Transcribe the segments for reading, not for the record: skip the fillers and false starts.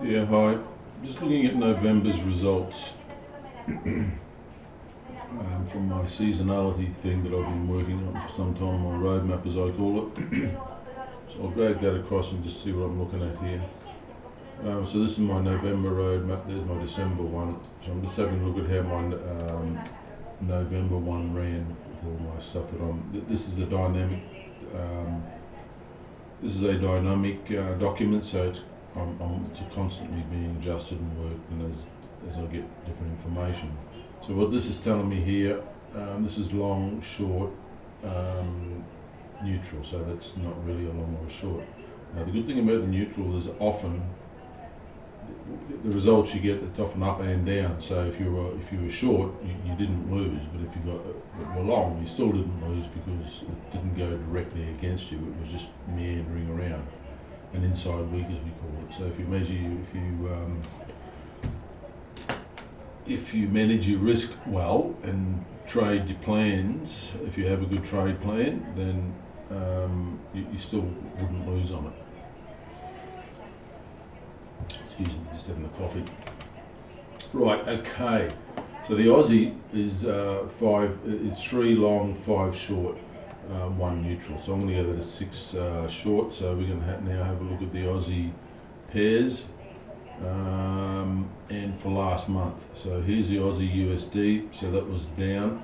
Yeah, hi. Just looking at November's results from my seasonality thing that I've been working on for some time, my roadmap as I call it. So I'll drag that across and just see what I'm looking at here. So this is my November roadmap, there's my December one. So I'm just having a look at how my November one ran with all my stuff that this is a dynamic, document, so it's constantly being adjusted and worked, and as I get different information. So what this is telling me here, this is long, short, neutral, so that's not really a long or a short. Now the good thing about the neutral is often the results you get, it's often up and down. So if you were short, you didn't lose, but if you were long, you still didn't lose because it didn't go directly against you. It was just meandering around, an inside week as we call it. So if you manage your risk well and trade your plans, if you have a good trade plan, then you still wouldn't lose on it. Excuse me, just having a coffee. Right, okay. So the Aussie is it's 3 long, 5 short, 1 neutral. So I'm going to go to 6 short. So we're going to now have a look at the Aussie pairs. And for last month. So here's the Aussie USD, so that was down.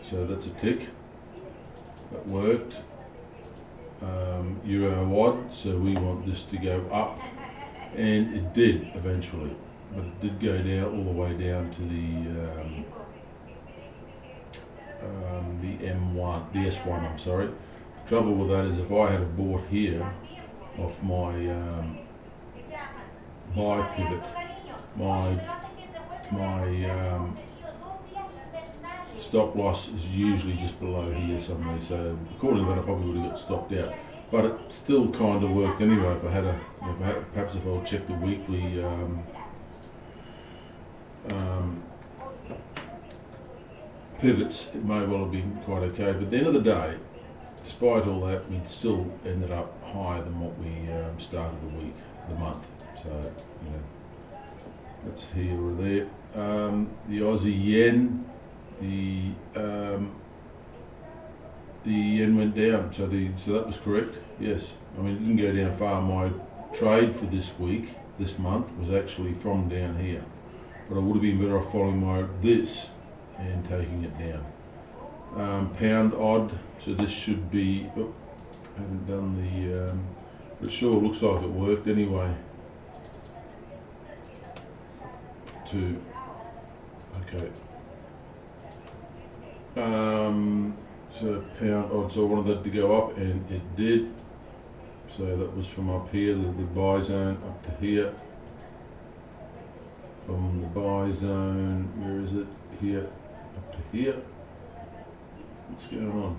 So that's a tick. That worked. Euro odd, so we want this to go up. And it did eventually, but it did go down all the way down to the M1, the S1. I'm sorry. The trouble with that is if I had bought here off my buy pivot, my stop loss is usually just below here somewhere. So according to that, I probably would have got stopped out. But it still kind of worked anyway. Perhaps if I'll check the weekly pivots, it may well have been quite okay. But at the end of the day, despite all that, we still ended up higher than what we started the month. So that's here or there. The Aussie yen, the yen went down, so that was correct. Yes, I mean it didn't go down far. My trade for this month was actually from down here, but I would have been better off following this and taking it down. Pound odd, so this should be. I haven't done but it sure looks like it worked anyway. Okay. So pound odd, so I wanted that to go up, and it did. So that was from up here, the buy zone, up to here. From the buy zone, where is it? Here, up to here. What's going on?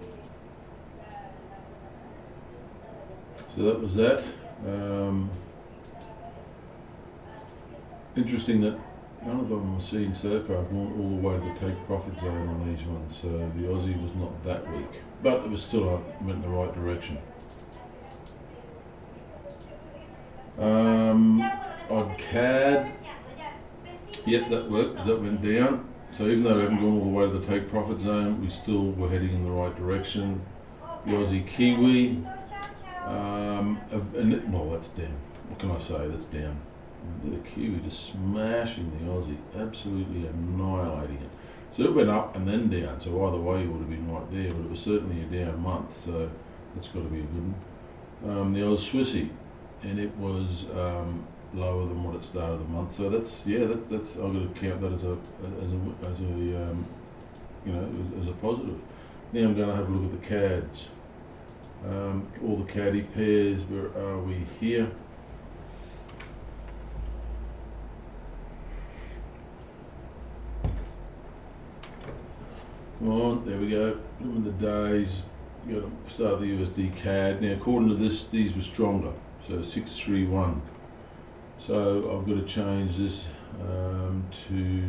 So that was that. Interesting that none of them I've seen so far have gone all the way to the take profit zone on these ones. So the Aussie was not that weak, but it was still went in the right direction. On CAD, yep, that worked because that went down. So even though we haven't gone all the way to the take profit zone, we still were heading in the right direction. The Aussie Kiwi, well, that's down. What can I say? That's down. The Kiwi just smashing the Aussie, absolutely annihilating it. So it went up and then down, so either way you would have been right there, but it was certainly a down month, so that's got to be a good one. The Oz Swissy, and it was lower than what it started the month, so that's I've got to count that as a positive. Now I'm going to have a look at the CADs. All the caddy pairs, where are we here? Come on, there we go. Look at the days. You got to start the USD CAD. Now, according to this, these were stronger. So 631. So I've got to change this to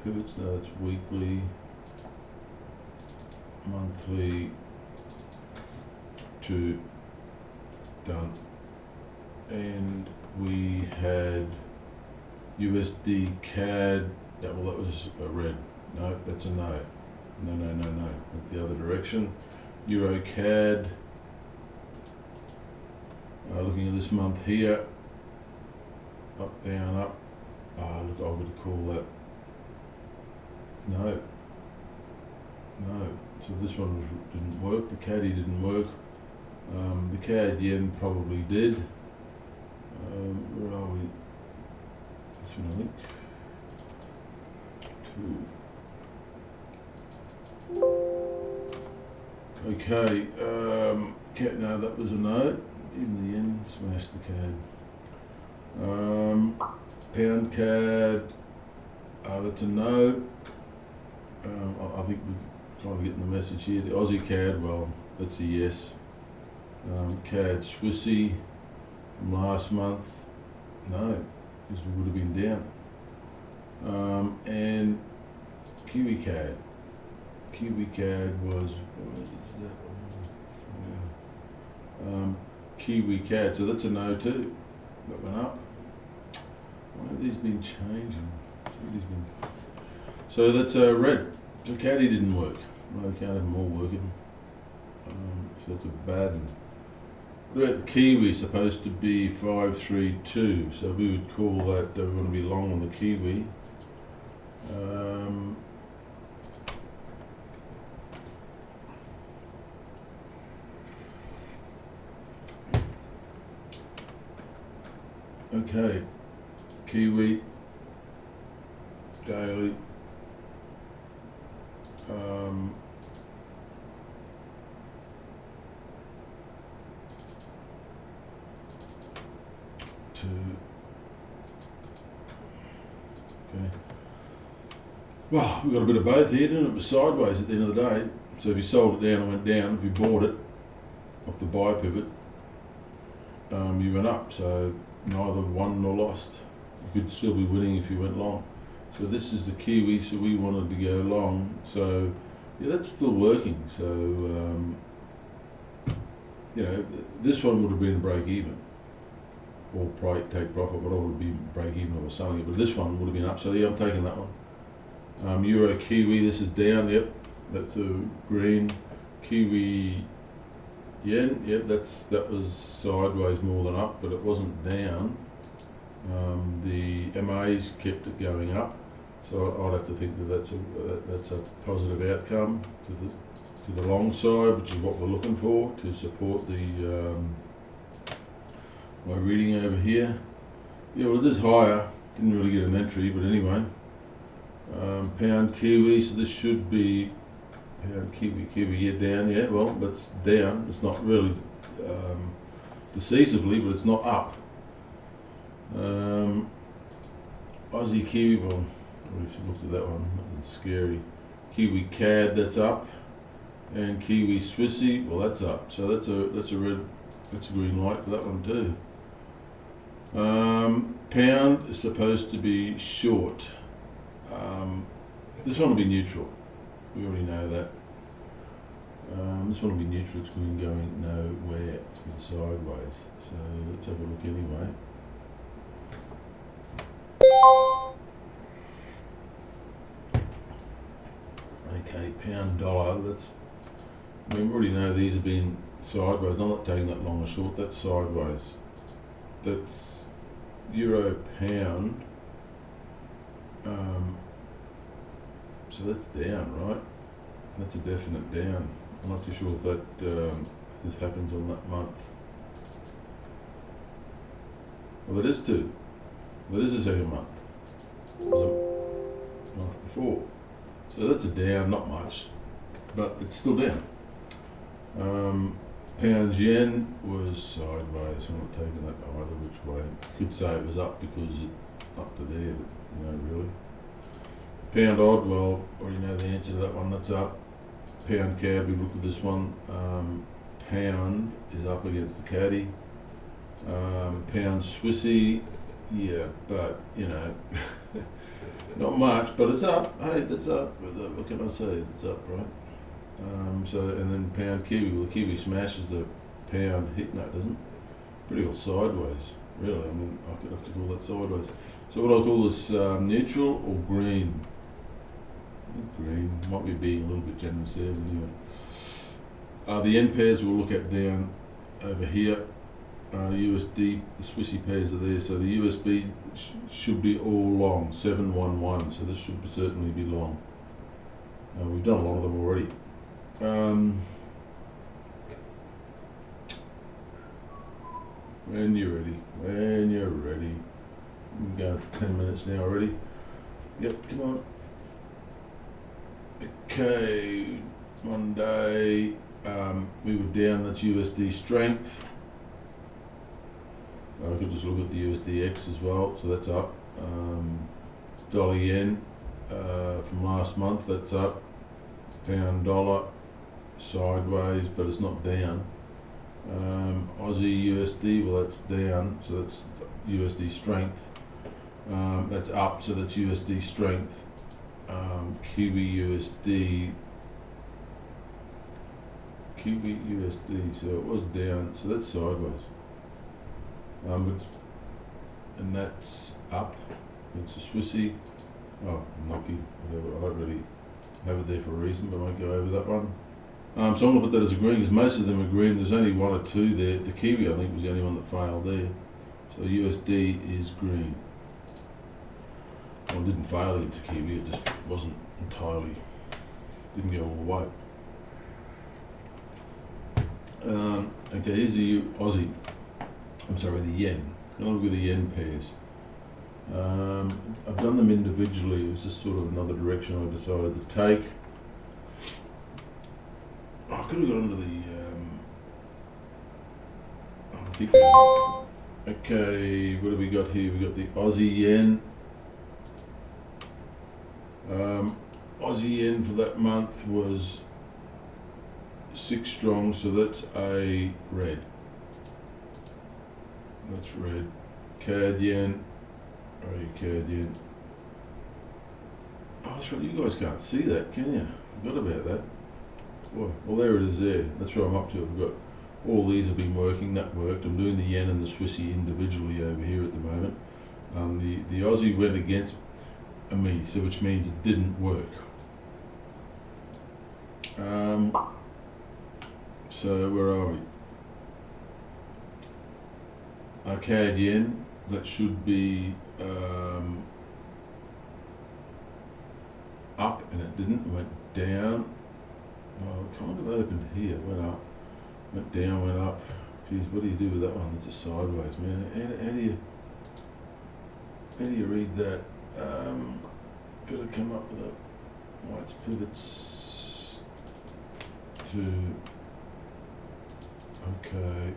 pivots. No, it's weekly, monthly to done. and we had USD CAD. That was a red. No, that's a no. No. Went the other direction. Euro CAD. Looking at this month here. Up, down, up. Look, I would call that. No. So this one didn't work. The CAD didn't work. The CAD yen probably did. Where are we? This one, I think. Okay. CAD, no, that was a no. Even the yen smashed the CAD. Pound CAD. That's a no. I think we're kind of getting the message here. The Aussie CAD, well, that's a yes. CAD Swissy from last month, no, because we would have been down. And Kiwi CAD. Kiwi CAD was, what is that? Kiwi CAD, so that's a no too. That went up. Why have these been changing? So that's a red. So CAD didn't work. No, they can't have them all working. So that's a bad one. What about the Kiwi? Supposed to be 532. So we would call that we're going to be long on the Kiwi. Okay, Kiwi daily. Okay. Well, we got a bit of both here, didn't it? It was sideways at the end of the day. So if you sold it down and went down, if you bought it off the buy pivot, you went up. So neither won nor lost. You could still be winning if you went long. So this is the Kiwi, so we wanted to go long. So yeah, that's still working. So you know, this one would have been a break even, or take profit, but it would be break even if I was selling it. But this one would have been up. So yeah, I'm taking that one. Euro Kiwi, this is down. Yep, that's a green. Kiwi yen. Yep, that was sideways more than up, but it wasn't down. The MAs kept it going up, so I'd have to think that that's a positive outcome to the long side, which is what we're looking for to support the my reading over here. Yeah, well, it is higher. Didn't really get an entry, but anyway. Pound Kiwi, so this should be pound Kiwi, yeah, down. Yeah, well, that's down. It's not really decisively, but it's not up. Aussie Kiwi, well, I already looked at that one. That's scary. Kiwi CAD, that's up, and Kiwi Swissy, well, that's up. So that's a green light for that one too. Pound is supposed to be short. This one will be neutral. We already know that. This one will be neutral. It's going nowhere. It's going sideways. So let's have a look anyway. Okay, pound dollar. We already know these have been sideways. I'm not taking that long or short. That's sideways. That's euro pound. So that's down, right? That's a definite down. I'm not too sure if that if this happens on that month. Well, it is too. Well, it is the second month. It was a month before. So that's a down, not much, but it's still down. Pound yen was sideways. I'm not taking that either which way. Could say it was up because it up to there, but really. Pound odd, well, already know the answer to that one. That's up. Pound CAD, we looked at this one. Pound is up against the caddy. Pound Swissy, yeah, but not much, but it's up. Hey, that's up. What can I say? It's up, right? So, and then pound Kiwi. Well, the Kiwi smashes the pound hit, no, it doesn't. pretty well sideways, really. I mean, I could have to call that sideways. So what I call this neutral or green? I think green might be being a little bit generous there, but anyway. The N pairs we'll look at down over here. USD, the Swissy pairs are there, so the USB should be all long, 711, so this should certainly be long. We've done a lot of them already. When you're ready. We're going for 10 minutes now already. Yep, come on. Okay, Monday, we were down, that's USD strength. I could just look at the USDX as well, so that's up. Dollar yen from last month, that's up. Pound dollar sideways, but it's not down. Aussie USD, well that's down, so that's USD strength. That's up, so that's USD strength. Kiwi USD, so it was down, so that's sideways. And that's up. It's a Swissy. Oh, Noki, whatever. I don't really have it there for a reason, but I won't go over that one. So I'm going to put that as a green because most of them are green. There's only one or two there. The Kiwi, I think, was the only one that failed there. So USD is green. Well, it didn't fail into Kiwi, it just wasn't entirely, didn't go all the way. Okay, here's the Aussie. I'm sorry, the yen. I'll look at the yen pairs. I've done them individually. It was just sort of another direction I decided to take. I could have got under the. I'll keep going. Okay, what have we got here? We got the Aussie yen. Aussie yen for that month was 6 strong, so that's a red. That's red. CAD yen. Where are you, CAD yen? Oh, that's right. You guys can't see that, can you? Forgot about that. Boy, well, there it is there. That's where I'm up to. I've got all these have been working. That worked. I'm doing the yen and the Swissy individually over here at the moment. The Aussie went against me, so which means it didn't work. So where are we? CAD yen, that should be up, and it didn't. It went down. Well, it kind of opened here, went up, went down, went up. Geez, what do you do with that one? It's a sideways, man. How do you read that? Got to come up with a white pivots to. Okay.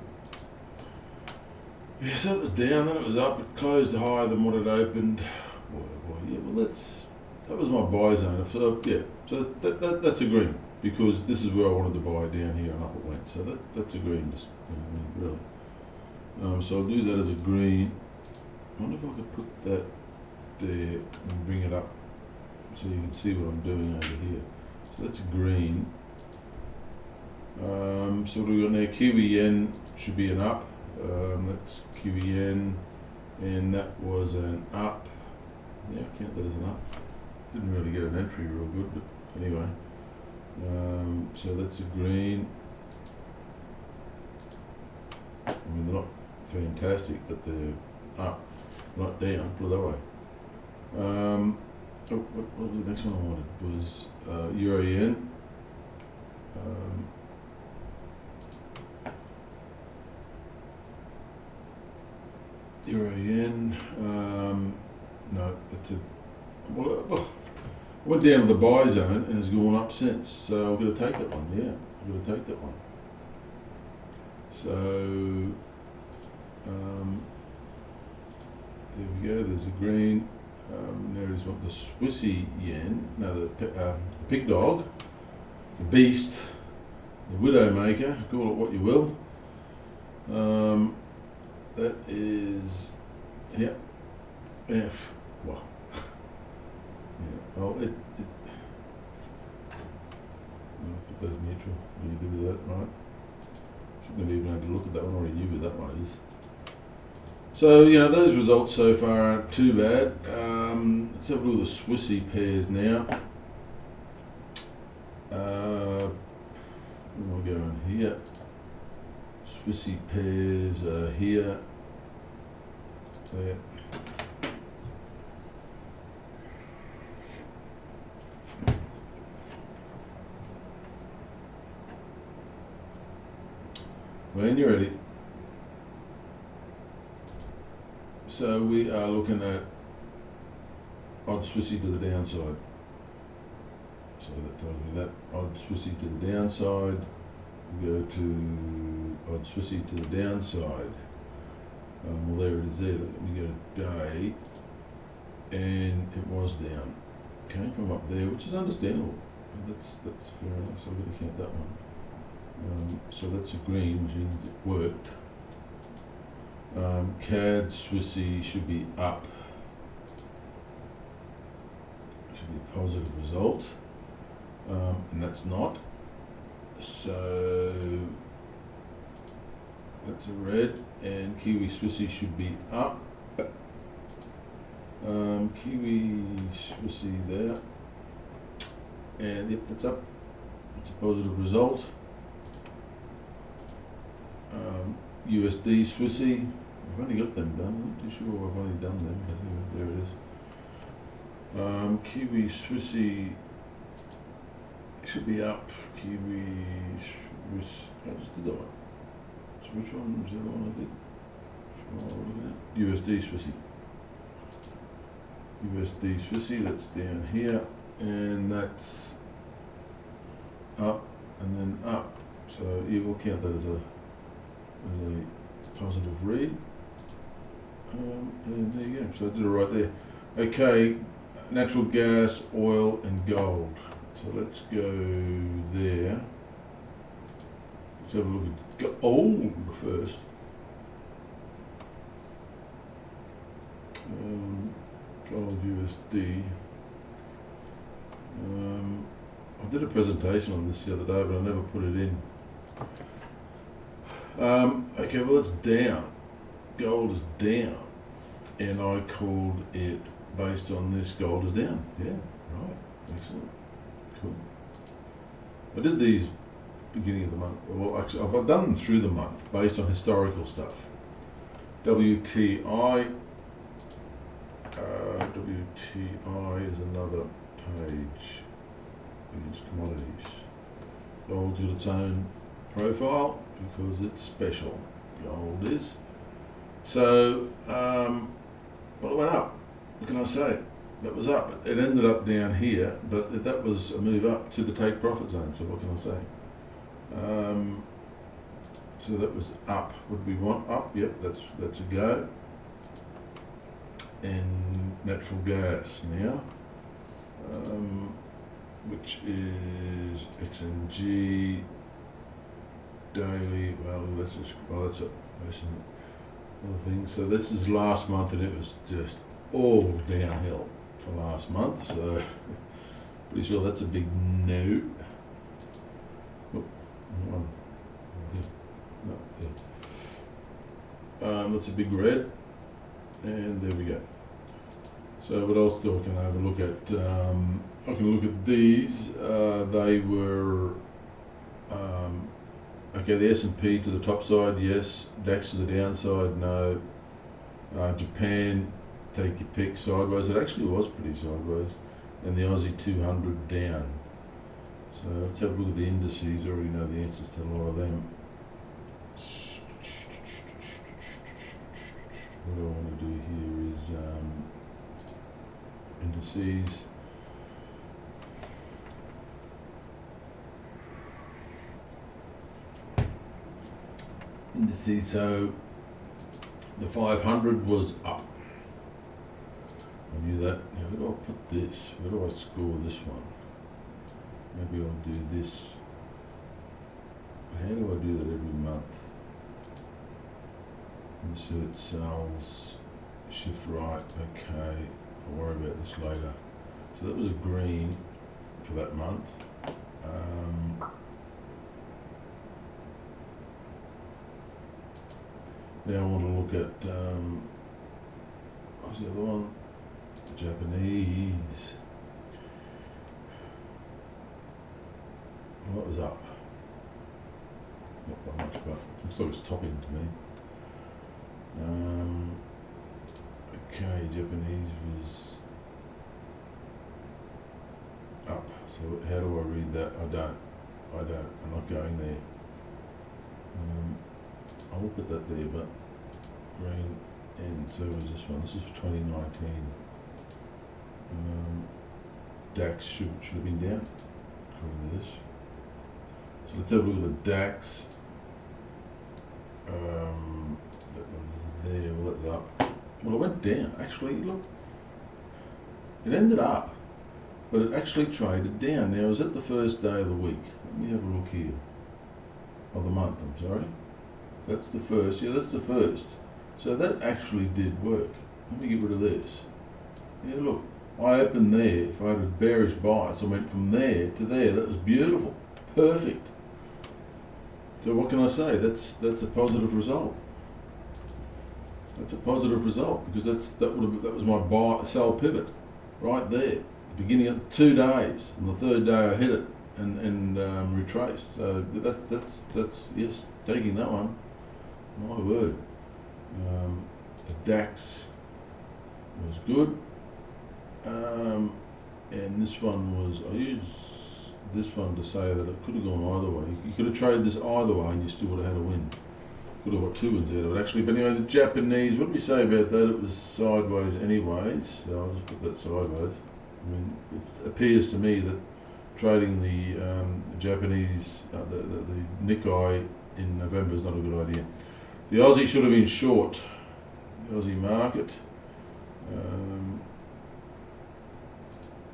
Yeah, so it was down, then it was up, it closed higher than what it opened. Boy, yeah, well that was my buy zone. So yeah, so that's a green, because this is where I wanted to buy down here and up it went. So that's a green, just, you know what I mean, really. So I'll do that as a green. I wonder if I could put that there and bring it up so you can see what I'm doing over here. So that's a green. So what do we got now? Kiwi yen should be an up. That's Kiwi yen, and that was an up. Yeah, I count that as an up. Didn't really get an entry real good, but anyway. So that's a green. I mean, they're not fantastic, but they're up, not down, put it that way. What was the next one I wanted? Was Euro yen. Euro yen, no, it's a, well, went down to the buy zone and has gone up since, so I've got to take that one, yeah, I've got to take that one. So, there we go, there's a green, there is what the Swissy yen, no, the pig dog, the beast, the widowmaker, call it what you will. That is, yeah, F. Well, yeah. Oh, it I'll put that as neutral. What do you do with that, right? Shouldn't have even had to look at that one. Already knew where that one is. So, those results so far aren't too bad. Let's have a look at the Swissy pairs now. We'll go in here. Swissy pairs are here. There. When you're ready. So we are looking at odd Swissy to the downside. So that tells me that odd Swissy to the downside. We go to odd Swissy to the downside. Well, there it is there. Let me go to day, and it was down. Came from up there, which is understandable. That's fair enough. So I'm going to count that one. So that's a green, which means it worked. CAD Swissy should be up. Should be a positive result. And that's not. So that's a red, and Kiwi Swissy should be up. Kiwi Swissy there, and yep, that's up. It's a positive result. USD Swissy, I've only got them done. I'm not too sure I've only done them, but there it is. Kiwi Swissy should be up. Kiwi Swiss. I just did that one. So which one was the other one I did? USD Swissy. USD Swissy, that's down here, and that's up and then up. So yeah, we'll count that as a positive read. And there you go. So I did it right there. Okay, natural gas, oil, and gold. So let's go there. Let's have a look at gold first. Gold USD. I did a presentation on this the other day, but I never put it in. Okay, well, it's down. Gold is down. And I called it based on this. Gold is down. Yeah, right. Excellent. Cool. I did these beginning of the month. Well, actually, I've done them through the month based on historical stuff. WTI. WTI is another page. It's commodities. Gold's got its own profile because it's special. Gold is. So, well, it went up. What can I say? That was up. It ended up down here, but that was a move up to the take profit zone. So what can I say? So that was up. What do we want? Up. Yep, that's a go. And natural gas now, which is XNG daily. Well, that's another thing. So this is last month, and it was just all downhill for last month. So pretty sure that's a big no. Oh, one. No, there. That's a big red. And there we go. So what else do I can have a look at? I can look at these. They were okay. The S&P to the top side, yes. DAX to the downside, no. Japan, take your pick, sideways. It actually was pretty sideways. And the Aussie 200 down. So let's have a look at the indices. I already know the answers to a lot of them. What I want to do here is indices. Indices, so the 500 was up. I knew that. Now where do I put this? Where do I score this one? Maybe I'll do this. How do I do that every month? Insert cells, shift right, okay, I'll worry about this later. So that was a green for that month. Now I want to look at What's the other one? Japanese. Well, that was up. Not that much, but looks like it's topping to me. Okay, Japanese was up. So how do I read that? I don't. I'm not going there. I will put that there, but green and so was this one. This is for 2019. DAX should have been down according to this. So let's have a look at the DAX. That one's there. Well, that's up. Well, it went down. Actually, look. It ended up, but it actually traded down. Now, is that the first day of the week? Let me have a look here. Of the month, I'm sorry. That's the first. Yeah, that's the first. So that actually did work. Let me get rid of this. Yeah, look. I opened there. If I had a bearish bias, I went from there to there. That was beautiful. Perfect. So what can I say? That's a positive result. That's a positive result because that was my buy sell pivot right there. The beginning of 2 days, and the third day I hit it and retraced. So that's yes, taking that one. My word. The DAX was good. And this one was, I used this one to say that it could have gone either way. You could have traded this either way and you still would have had a win. Could have got 2 wins out of it actually. But anyway, the Japanese, what did we say about that? It was sideways anyways, so I'll just put that sideways. I mean, it appears to me that trading the Japanese, the Nikkei in November is not a good idea. The Aussie should have been short, the Aussie market.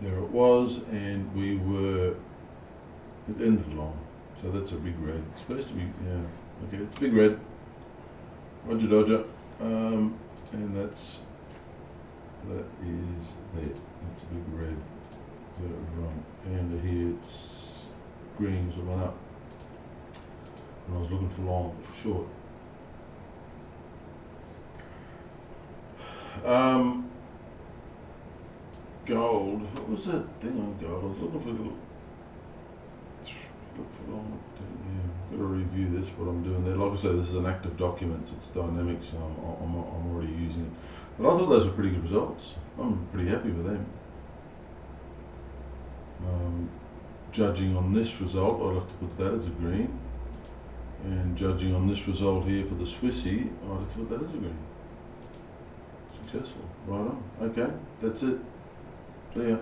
There it was, and we were, it ended long, so that's a big red. It's supposed to be, yeah, okay, it's big red. Roger Dodger, and that is there. That's a big red. Got it wrong. And here it's green, so it went up. And I was looking for long, for short. Gold. What was that thing on gold? I was looking for long. Yeah, got to review this. What I'm doing there. Like I said, this is an active document. So it's dynamic, so I'm already using it. But I thought those were pretty good results. I'm pretty happy with them. Judging on this result, I'll have to put that as a green. And judging on this result here for the Swissy, I'll have to put that as a green. Successful. Right on. Okay, that's it. See ya.